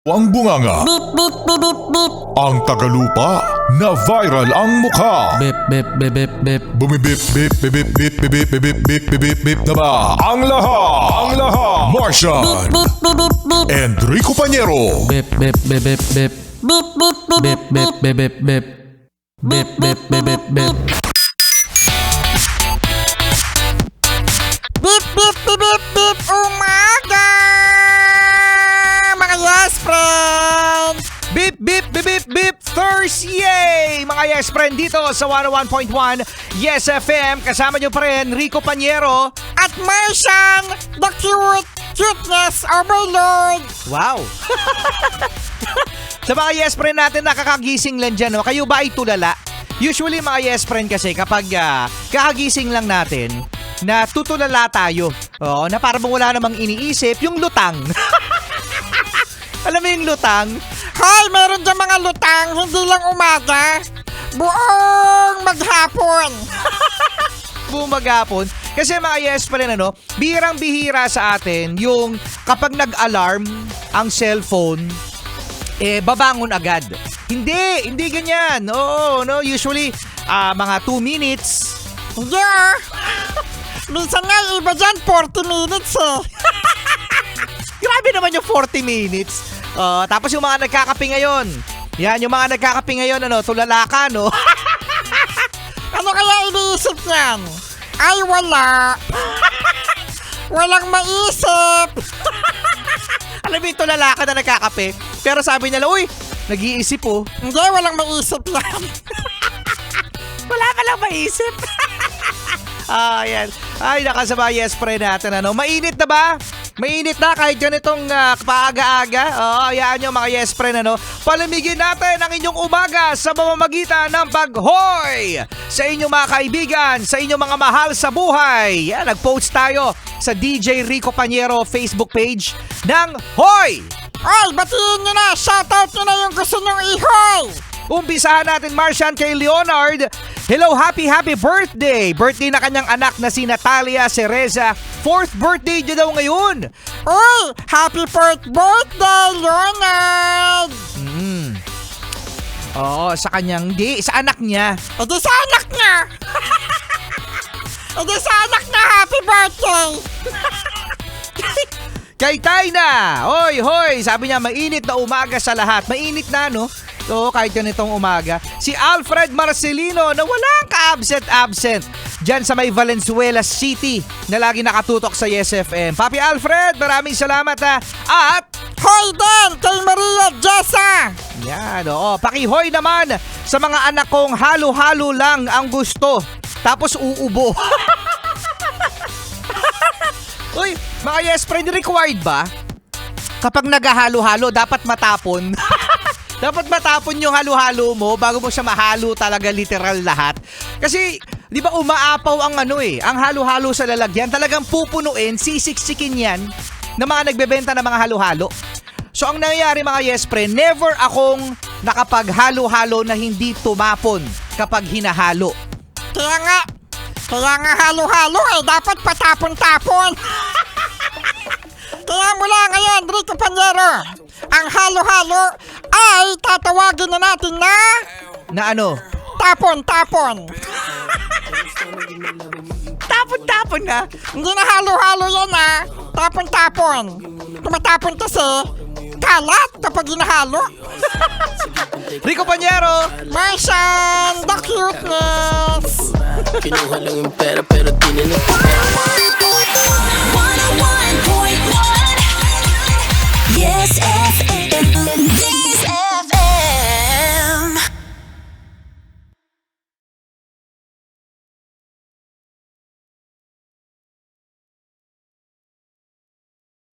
Ang bunganga, Beep, beep, beep, beep, beep. ang tagalupa na viral ang mukha. Bip, bip, bip, bip, bip. Bumibip, bip, bip, bip, bip, bip, bip, bip, bip, bip, bip na ba? Ang lahat, Martian, Beep, beep, beep, beep. Enrico Pañero, Bip, bip, bip, bip, bip. Beep, beep, beep, Bip, bip, bip, bip, bip. Bip, bip, bip, bip, bip. Beep, beep, beep, beep, beep. Umaga! Mga yes, friends! Beep, beep, beep, beep, beep, Thursday! Mga yes friend dito sa 101.1 Yes FM. Kasama nyo pa rin Rico Pañero. At Martian, the cuteness overlord. Wow! Sa mga yes friend natin nakakagising lang dyan, no? Kayo ba ay tulala? Usually mga yes friend kasi kapag kakagising lang natin, na tutulala tayo. Oo, na parang wala namang iniisip, yung lutang. Alam mo yung lutang? Hoy, meron dyan mga lutang, hindi lang umaga. Buong maghapon. Buong maghapon. Kasi mga yes pa rin, ano, bihirang-bihira sa atin yung kapag nag-alarm ang cellphone, babangon agad. Hindi ganyan. Oo, no, usually mga 2 minutes. Hindi minsan nga iba dyan, 40 minutes eh. Grabe naman yung 40 minutes. Tapos yung mga nagkakape ngayon. Yan, yung mga nagkakape ngayon, ano, tulala ka, no? Ano kaya iniisip niyan? Ay, wala. Walang maisip. Alam mo yung tulala ka na nagkakape, pero sabi nila, uy, nag-iisip oh. Hindi, walang maisip yan. Wala ka lang maisip. Ayan. Ay, nakasama yes friend natin, ano. Mainit na ba? Mainit na kahit ganitong paaga-aga. Hayaan nyo mga yes friend, ano. Palamigin natin ang inyong umaga sa mamamagitan ng pag-hoy sa inyong mga kaibigan, sa inyong mga mahal sa buhay. Yan, nag-post tayo sa DJ Rico Pañero Facebook page ng Hoy! Ay, batiin nyo na. Shoutout nyo na yung gusto nyong ihoy. Umpisahan natin, Martian, kay Leonard. Hello, happy birthday! Birthday na kanyang anak na si Natalia Cereza. 4th birthday niya daw ngayon. Uy, happy 4th birthday, Leonard! Oo, sa kanyang, hindi, sa anak niya. E di sa anak niya. E di sa anak na happy birthday. Kay Tayna! Hoy! Sabi niya, mainit na umaga sa lahat. Mainit na, no? So, kahit ganitong umaga. Si Alfred Marcelino na walang ka-absent dyan sa may Valenzuela City na lagi nakatutok sa Yes FM. Papi Alfred, maraming salamat ha. At Hoy din kay Maria Jessa. yan, oo. Pakihoy naman sa mga anak kong halo-halo lang ang gusto. Tapos uubo. Uy, mga yes friend, required ba? Kapag naghahalo-halo, dapat matapon. Dapat matapon yung halo-halo mo bago mo siya mahalo talaga literal lahat. Kasi, di ba umaapaw ang ang halo-halo sa lalagyan. Talagang pupunuin, sisiksikin yan na mga nagbebenta ng mga halo-halo. So, ang nangyayari mga yes friend, never akong nakapaghalo-halo na hindi tumapon kapag hinahalo. Kaya nga halo-halo dapat patapon-tapon. Kaya mula ngayon, Rico Pañero, ang halo-halo ay tatawagin na natin na Na ano? tapon-tapon. Tapon-tapon na. Hindi na halo-halo yan tapon-tapon. Tumatapon kasi kalat kapag hinahalo. Rico Pañero! Martian, the cuteness. Kinuha lang yung pera pero di na